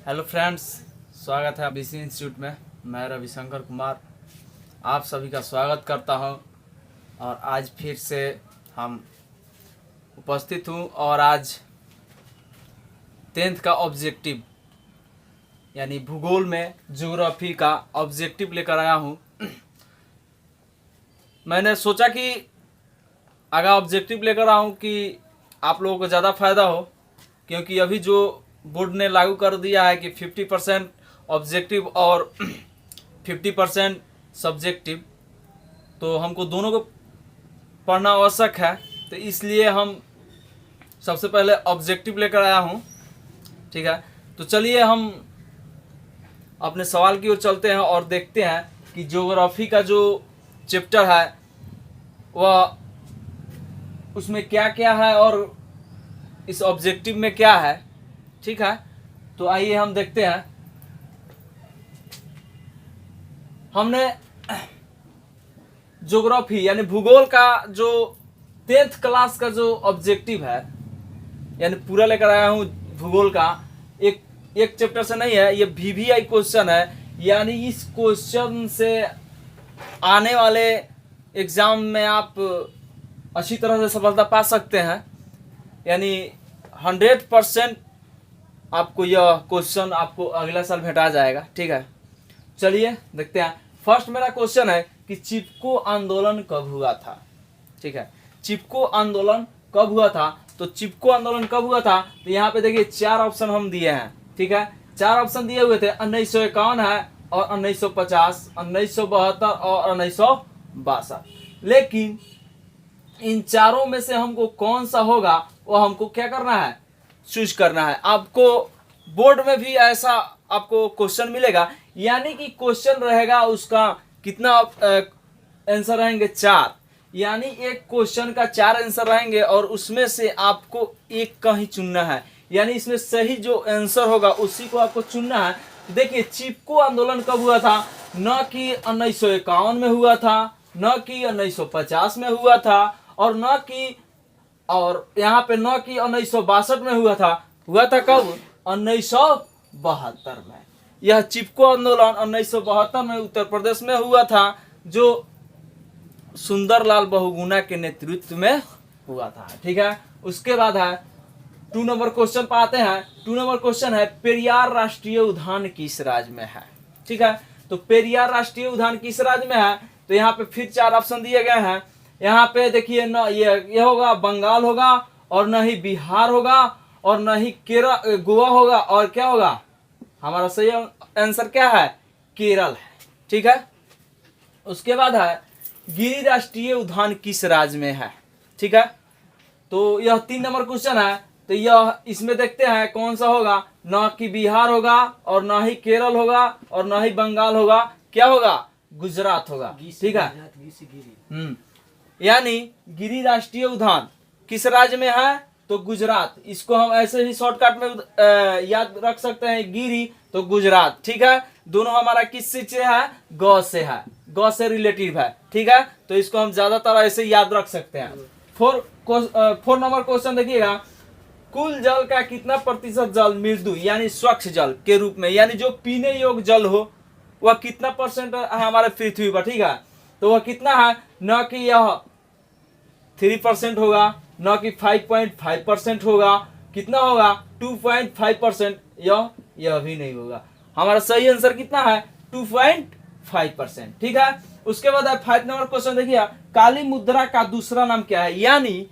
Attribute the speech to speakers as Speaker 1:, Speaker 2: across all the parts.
Speaker 1: Hello friends, स्वागत है BC institute में। मैं रविशंकर कुमार आप सभी का स्वागत करता हूं और आज फिर से हम उपस्थित हूं और आज 10th का ऑब्जेक्टिव यानी भूगोल में ज्योग्राफी का ऑब्जेक्टिव लेकर आया हूं। मैंने सोचा कि आगा ऑब्जेक्टिव लेकर आऊं कि आप लोगों को ज़्यादा फ़ायदा हो, क्योंकि अभी जो बोर्ड ने लागू कर दिया है कि 50% ऑब्जेक्टिव और 50% सब्जेक्टिव, तो हमको दोनों को पढ़ना आवश्यक है। तो इसलिए हम सबसे पहले ऑब्जेक्टिव लेकर आया हूँ। ठीक है, तो चलिए हम अपने सवाल की ओर चलते हैं और देखते हैं कि ज्योग्राफी का जो चैप्टर है वह उसमें क्या क्या है और इस ऑब्जेक्टिव में क्या है। ठीक है, तो आइए हम देखते हैं। हमने ज्योग्राफी यानी भूगोल का जो 10th क्लास का जो ऑब्जेक्टिव है यानी पूरा लेकर आया हूँ भूगोल का। एक चैप्टर से नहीं है, ये VVI क्वेश्चन है, यानी इस क्वेश्चन से आने वाले एग्जाम में आप अच्छी तरह से सफलता पा सकते हैं। यानी 100% आपको यह क्वेश्चन आपको अगला साल भेटा जाएगा। ठीक है, चलिए देखते हैं। फर्स्ट मेरा क्वेश्चन है कि चिपको आंदोलन कब हुआ था। ठीक है, चिपको आंदोलन कब हुआ था? तो चिपको आंदोलन कब हुआ था, तो यहाँ पे देखिए 4 ऑप्शन हम दिए हैं। ठीक है, 4 ऑप्शन दिए हुए थे। 1951 है और 1950, 1972 और 1962। लेकिन इन चारों में से हमको कौन सा होगा वो हमको क्या करना है, चूज करना है। आपको बोर्ड में भी ऐसा आपको क्वेश्चन मिलेगा, यानी कि क्वेश्चन रहेगा उसका कितना आंसर रहेंगे, 4। यानी एक क्वेश्चन का 4 आंसर रहेंगे और उसमें से आपको एक का ही चुनना है। यानी इसमें सही जो आंसर होगा उसी को आपको चुनना है। देखिए, चिपको आंदोलन कब हुआ था? न कि 1951 में हुआ था, न कि 1950 में हुआ था, और न कि और यहाँ पे न कि 1962 में हुआ था कब? 1972 में। यह चिपको आंदोलन 1972 में उत्तर प्रदेश में हुआ था, जो सुंदरलाल बहुगुणा के नेतृत्व में हुआ था। ठीक है, उसके बाद है 2 नंबर क्वेश्चन पर आते हैं। 2 नंबर क्वेश्चन है पेरियार राष्ट्रीय उद्यान किस राज्य में है। ठीक है, तो पेरियार राष्ट्रीय उद्यान किस राज्य में है, तो यहाँ पे फिर 4 ऑप्शन दिए गए हैं। यहाँ पे देखिए, न ये होगा बंगाल होगा, और न ही बिहार होगा, और न ही केरल गोवा होगा, और क्या होगा, हमारा सही आंसर क्या है, केरल है। ठीक है, उसके बाद है गिरि राष्ट्रीय उद्यान किस राज्य में है। ठीक है, तो यह 3 नंबर क्वेश्चन है। तो यह इसमें देखते हैं कौन सा होगा, न कि बिहार होगा, और न ही केरल होगा, और न ही बंगाल होगा, क्या होगा, गुजरात होगा। ठीक है, यानी गिरि राष्ट्रीय उद्यान किस राज्य में है, तो गुजरात। इसको हम ऐसे ही शॉर्टकट में याद रख सकते हैं, गिरि तो गुजरात। ठीक है, दोनों हमारा किस से है, गौ से है, गौ से रिलेटिव है। ठीक है, तो इसको हम ज्यादातर ऐसे याद रख सकते हैं। 4 नंबर क्वेश्चन देखिएगा, कुल जल का कितना प्रतिशत जल मृदु यानी स्वच्छ जल के रूप में, यानी जो पीने योग्य जल हो, वह कितना परसेंट है हमारे पृथ्वी पर। ठीक है, तो वह कितना है, न कि यह 3% होगा, न कि 5.5% होगा, कितना होगा 2.5%, यह भी नहीं होगा। हमारा सही आंसर कितना है, 2.5%। ठीक है, उसके बाद 5 नंबर क्वेश्चन देखिए, काली मुद्रा का दूसरा नाम क्या है, यानी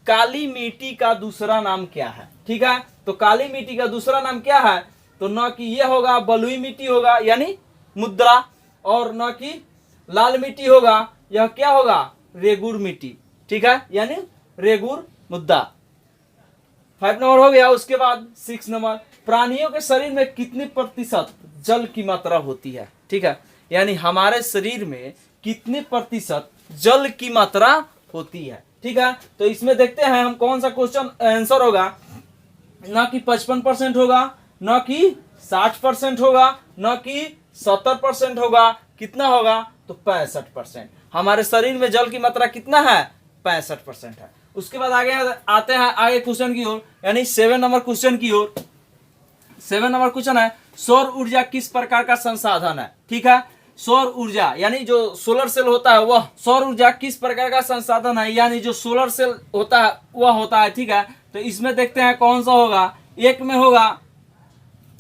Speaker 1: काली मिट्टी का दूसरा नाम क्या है। ठीक है, तो काली मिट्टी का दूसरा नाम क्या है, तो न कि यह होगा बलुई मिट्टी होगा यानी मुद्रा, और न कि लाल मिट्टी होगा, यह क्या होगा, रेगुर मिट्टी। ठीक है, यानी रेगुर मुद्दा। 5 नंबर हो गया। उसके बाद 6 नंबर, प्राणियों के शरीर में कितने प्रतिशत जल की मात्रा होती है। ठीक है, यानी हमारे शरीर में कितने प्रतिशत जल की मात्रा होती है। ठीक है, तो इसमें देखते हैं हम कौन सा क्वेश्चन आंसर होगा। न कि 55% होगा, न कि 60% होगा, न कि 70% होगा, कितना होगा, तो 65%। हमारे शरीर में जल की मात्रा कितना है, 65% है। उसके बाद आगे आते हैं आगे क्वेश्चन की ओर, यानी 7 नंबर क्वेश्चन की ओर। 7 नंबर क्वेश्चन है, सौर ऊर्जा किस प्रकार का संसाधन है? ठीक है, सौर ऊर्जा यानी जो सोलर सेल होता है वह सौर ऊर्जा किस प्रकार का संसाधन है, यानी जो सोलर सेल होता है वह होता है। ठीक है, तो इसमें देखते हैं कौन सा होगा। एक में होगा,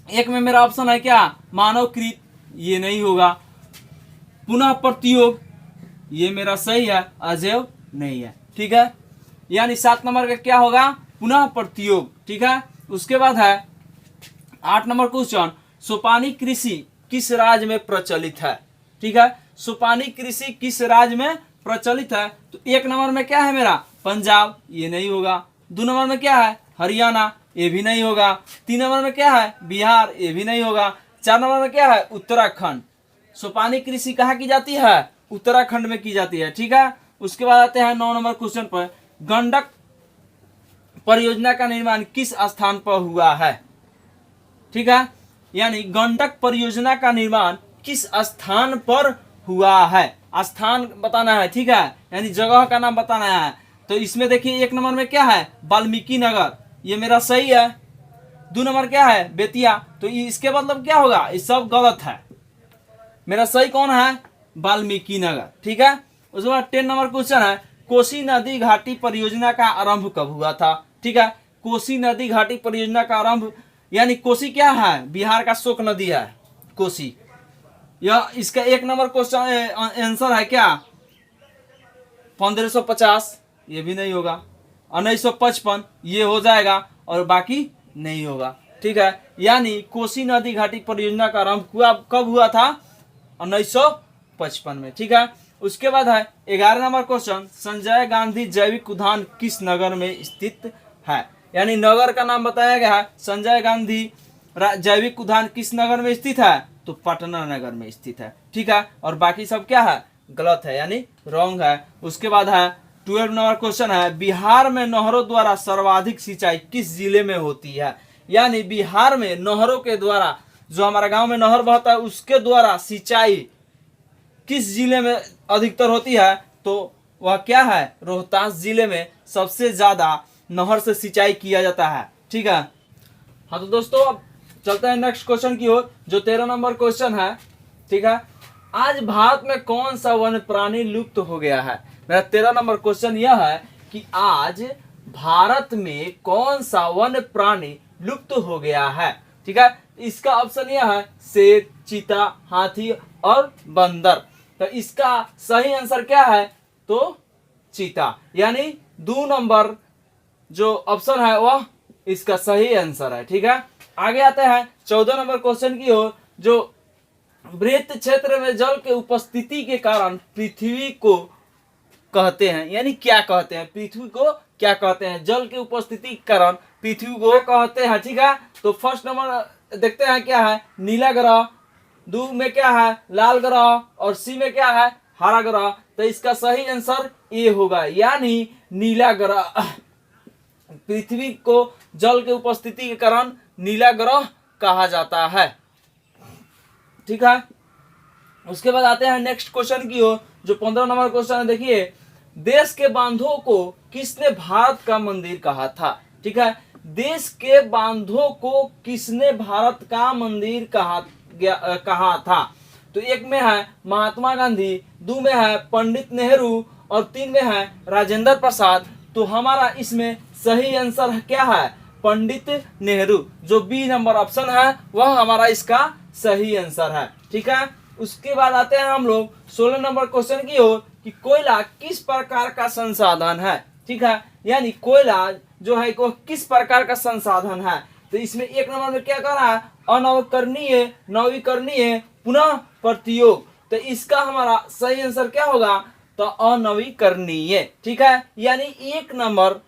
Speaker 1: एक में मेरा ऑप्शन है क्या, मानवकृत, ये नहीं होगा। पुनः प्रत्योग, ये मेरा सही है, अजैव नहीं है। ठीक है, यानी 7 नंबर का क्या होगा, पुनः प्रत्योग। ठीक है, उसके बाद है 8 नंबर क्वेश्चन, सोपानी कृषि किस राज्य में प्रचलित है? ठीक है, सोपानी कृषि किस राज्य में प्रचलित है? तो 1 नंबर में क्या है मेरा, पंजाब, ये नहीं होगा। 2 नंबर में क्या है, हरियाणा, ये भी नहीं होगा। 3 नंबर में क्या है, बिहार, ये भी नहीं होगा। 4 नंबर में क्या है, उत्तराखंड। सोपानी कृषि कहाँ की जाती है, उत्तराखंड में की जाती है। ठीक है, उसके बाद आते हैं 9 नंबर क्वेश्चन पर, गंडक परियोजना का निर्माण किस स्थान पर हुआ है? ठीक है, यानी गंडक परियोजना का निर्माण किस स्थान पर हुआ है, स्थान बताना है। ठीक है, यानी जगह का नाम बताना है। तो इसमें देखिए 1 नंबर में क्या है, वाल्मीकि नगर, ये मेरा सही है। 2 नंबर क्या है, बेतिया, तो इसके मतलब क्या होगा, ये सब गलत है। मेरा सही कौन है, वाल्मीकि नगर। ठीक है, उसके बाद 10 नंबर क्वेश्चन है, कोसी नदी घाटी परियोजना का आरंभ कब हुआ था? ठीक है, कोसी नदी घाटी परियोजना का आरंभ, यानी कोसी क्या है, बिहार का शोक नदी है कोसी। यह इसका 1 नंबर क्वेश्चन आंसर है क्या, 1550, ये भी नहीं होगा। 1955 ये हो जाएगा और बाकी नहीं होगा। ठीक है, यानी कोसी नदी घाटी परियोजना का आरंभ कब हुआ था, 1955 में। ठीक है, उसके बाद है 11 नंबर क्वेश्चन, संजय गांधी जैविक उद्यान किस नगर में स्थित है? यानी नगर का नाम बताया गया है, संजय गांधी जैविक उद्यान किस नगर में स्थित है, तो पटना नगर में स्थित है। ठीक है, और बाकी सब क्या है, गलत है, यानी रॉन्ग है। उसके बाद है 12 नंबर क्वेश्चन है, बिहार में नहरों द्वारा सर्वाधिक सिंचाई किस जिले में होती है? यानी बिहार में नहरों के द्वारा, जो हमारा गांव में नहर बहता है उसके द्वारा सिंचाई किस जिले में अधिकतर होती है? तो वह क्या है, रोहतास जिले में सबसे ज्यादा नहर से सिंचाई किया जाता है। ठीक है, हाँ तो दोस्तों अब चलते हैं नेक्स्ट क्वेश्चन की ओर, जो 13 नंबर क्वेश्चन है। ठीक है, आज भारत में कौन सा वन्य प्राणी लुप्त हो गया है? मेरा 13 नंबर क्वेश्चन यह है कि आज भारत में कौन सा वन्य प्राणी लुप्त हो गया है? ठीक है, इसका ऑप्शन यह है, शेर, चीता, हाथी और बंदर। तो इसका सही आंसर क्या है, तो चीता, यानी 2 नंबर जो ऑप्शन है वह इसका सही आंसर है। ठीक है, आगे आते हैं 14 नंबर क्वेश्चन की ओर, जो वृत्त क्षेत्र में जल के उपस्थिति के कारण पृथ्वी को कहते हैं, यानी क्या कहते हैं, पृथ्वी को क्या कहते हैं, जल के उपस्थिति के कारण पृथ्वी को कहते हैं। ठीक है, तो फर्स्ट नंबर देखते हैं क्या है, नीला ग्रह। 2 में क्या है, लाल ग्रह, और सी में क्या है, हरा ग्रह। तो इसका सही आंसर ए होगा, यानी नीला ग्रह। पृथ्वी को जल के उपस्थिति के कारण नीला ग्रह कहा जाता है। ठीक है, उसके बाद आते हैं नेक्स्ट क्वेश्चन की ओर, जो 15 नंबर क्वेश्चन है। देखिए, देश के बांधों को किसने भारत का मंदिर कहा था? ठीक है, देश के बांधों को किसने भारत का मंदिर कहा था? तो 1 में है महात्मा गांधी, 2 में है पंडित नेहरू और 3 में है राजेंद्र प्रसाद। तो हमारा इसमें सही आंसर क्या है, पंडित नेहरू। जो बी नंबर ऑप्शन है वह हमारा इसका सही आंसर है। ठीक है, उसके बाद आते हैं हम लोग 16 नंबर क्वेश्चन की ओर, कि कोयला किस प्रकार का संसाधन है? ठीक है, यानी कोयला जो है वो किस प्रकार का संसाधन है? तो इसमें 1 नंबर में क्या कर रहा है, अनवकरणीय, नवीकरणीय, पुनः प्रत्योग। तो इसका हमारा सही आंसर क्या होगा, तो अनवीकरणीय। ठीक है, यानी 1 नंबर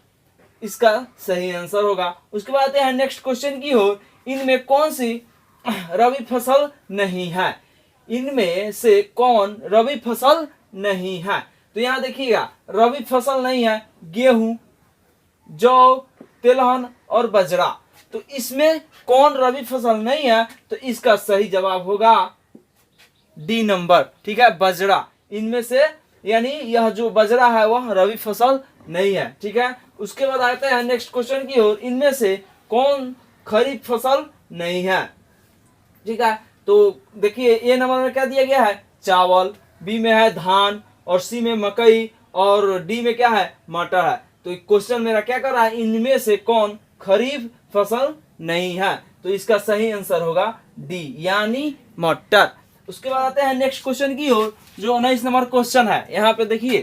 Speaker 1: इसका सही आंसर होगा। उसके बाद आते हैं नेक्स्ट क्वेश्चन की ओर, इनमें कौन सी रबी फसल नहीं है? इनमें से कौन रबी फसल नहीं है? तो यहाँ देखिएगा, रबी फसल नहीं है गेहूं, जौ, तिलहन और बजरा। तो इसमें कौन रबी फसल नहीं है? तो इसका सही जवाब होगा डी नंबर। ठीक है, बजरा। इनमें से यानी यह जो बजरा है वह रबी फसल नहीं है। ठीक है, उसके बाद आते हैं नेक्स्ट क्वेश्चन की ओर, इनमें से कौन खरीफ फसल नहीं है। ठीक है, तो देखिए ए नंबर में क्या दिया गया है, चावल, बी में है धान, और सी में मकई, और डी में क्या है, मटर है। तो क्वेश्चन मेरा क्या कर रहा है, इनमें से कौन खरीफ फसल नहीं है, तो इसका सही आंसर होगा डी यानी मटर। उसके बाद आते हैं नेक्स्ट क्वेश्चन की ओर, जो 19 नंबर क्वेश्चन है। यहाँ पे देखिए,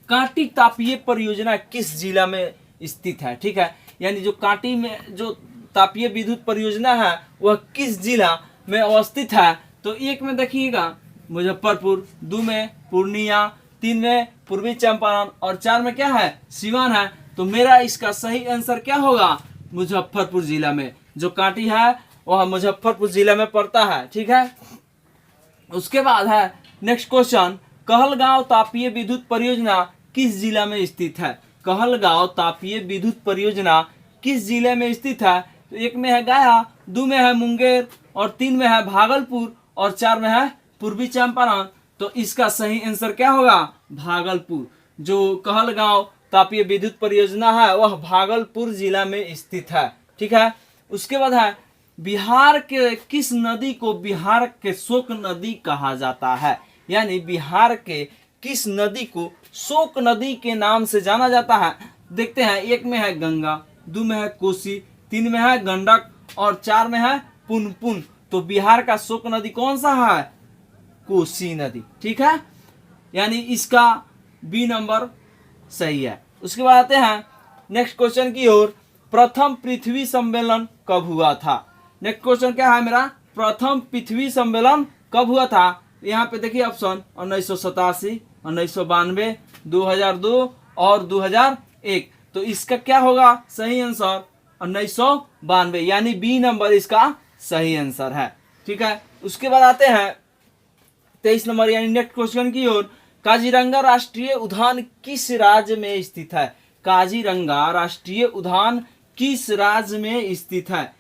Speaker 1: कांटी तापीय परियोजना किस जिला में स्थित है। ठीक है, यानी जो कांटी में जो तापीय विद्युत परियोजना है वह किस जिला में अवस्थित है। तो एक में देखिएगा मुजफ्फरपुर, दो में पूर्णिया, तीन में पूर्वी चंपारण, और चार में क्या है, सिवान है। तो मेरा इसका सही आंसर क्या होगा, मुजफ्फरपुर जिला में जो कांटी है वह मुजफ्फरपुर जिला में पड़ता है। ठीक है, उसके बाद है नेक्स्ट क्वेश्चन, कहलगांव तापीय विद्युत परियोजना किस जिला में स्थित है। कहलगांव तापीय विद्युत परियोजना किस जिले में स्थित है। तो एक में है गया, दो में है मुंगेर, और तीन में है भागलपुर, और चार में है पूर्वी चंपारण। तो इसका सही आंसर क्या होगा, भागलपुर। जो कहलगांव तापीय विद्युत परियोजना है वह भागलपुर जिला में स्थित है। ठीक है, उसके बाद है बिहार के किस नदी को बिहार के शोक नदी कहा जाता है। यानी बिहार के किस नदी को शोक नदी के नाम से जाना जाता है। देखते हैं, एक में है गंगा, दो में है कोसी, तीन में है गंडक, और चार में है पुनपुन। तो बिहार का शोक नदी कौन सा है, कोसी नदी। ठीक है, यानी इसका बी नंबर सही है। उसके बाद आते हैं नेक्स्ट क्वेश्चन की ओर, प्रथम पृथ्वी सम्मेलन कब हुआ था। नेक्स्ट क्वेश्चन क्या है मेरा, प्रथम पृथ्वी सम्मेलन कब हुआ था। यहाँ पे देखिए ऑप्शन 1987, 1992, 2002 और 2001। तो इसका क्या होगा सही आंसर, 1992 यानी बी नंबर इसका सही आंसर है। ठीक है, उसके बाद आते हैं 23 नंबर यानी नेक्स्ट क्वेश्चन की ओर, काजीरंगा राष्ट्रीय उद्यान किस राज्य में स्थित है। काजीरंगा राष्ट्रीय उद्यान किस राज्य में स्थित है।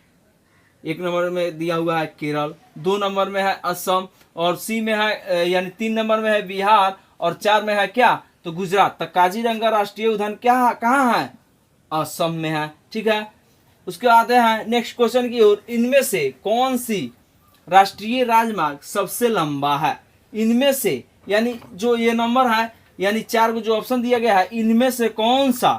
Speaker 1: एक नंबर में दिया हुआ है केरल, दो नंबर में है असम, और सी में है यानी तीन नंबर में है बिहार, और चार में है क्या, तो गुजरात। तो काजीरंगा राष्ट्रीय उद्यान क्या कहाँ है, असम में है। ठीक है, उसके बाद हैं नेक्स्ट क्वेश्चन की ओर, इनमें से कौन सी राष्ट्रीय राजमार्ग सबसे लंबा है। इनमें से यानी जो ये नंबर है यानी चार को जो ऑप्शन दिया गया है, इनमें से कौन सा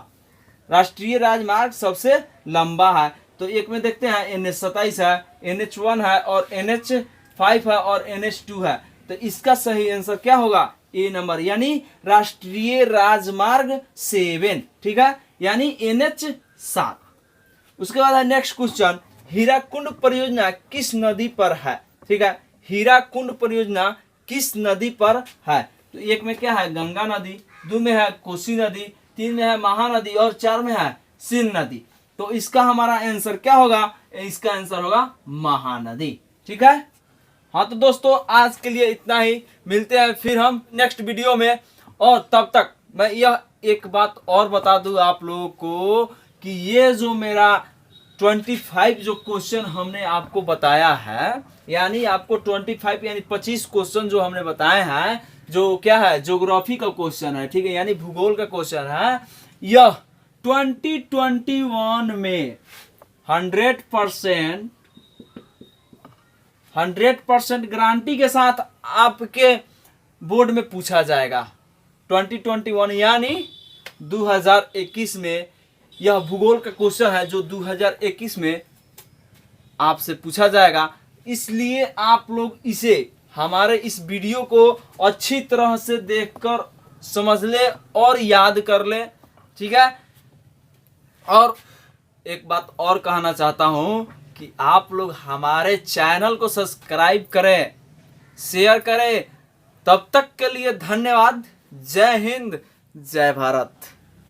Speaker 1: राष्ट्रीय राजमार्ग सबसे लंबा है। तो एक में देखते हैं NH27 है, NH1 है, और NH5 है, और NH2 है। तो इसका सही आंसर क्या होगा, ए नंबर यानी राष्ट्रीय राजमार्ग 7। ठीक है, यानी NH7। उसके बाद है नेक्स्ट क्वेश्चन, हीराकुंड परियोजना किस नदी पर है। ठीक है, हीराकुंड परियोजना किस नदी पर है। तो एक में क्या है, गंगा नदी, दो में है कोसी नदी, तीन में है महानदी, और चार में है सिंध नदी। तो इसका हमारा आंसर क्या होगा, इसका आंसर होगा महानदी। ठीक है, हाँ तो दोस्तों आज के लिए इतना ही, मिलते हैं फिर हम नेक्स्ट वीडियो में। और तब तक मैं यह एक बात और बता दूं आप लोगों को कि ये जो मेरा 25 जो क्वेश्चन हमने आपको बताया है, यानी आपको 25 यानी 25 क्वेश्चन जो हमने बताए हैं, जो क्या है ज्योग्राफी का क्वेश्चन है। ठीक है, यानी भूगोल का क्वेश्चन है। यह 2021 में 100% गारंटी के साथ आपके बोर्ड में पूछा जाएगा। 2021 यानी 2021 में यह भूगोल का क्वेश्चन है जो 2021 में आपसे पूछा जाएगा। इसलिए आप लोग इसे हमारे इस वीडियो को अच्छी तरह से देखकर समझ ले और याद कर ले। ठीक है, और एक बात और कहना चाहता हूं कि आप लोग हमारे चैनल को सब्सक्राइब करें, शेयर करें। तब तक के लिए धन्यवाद। जय हिंद, जय भारत।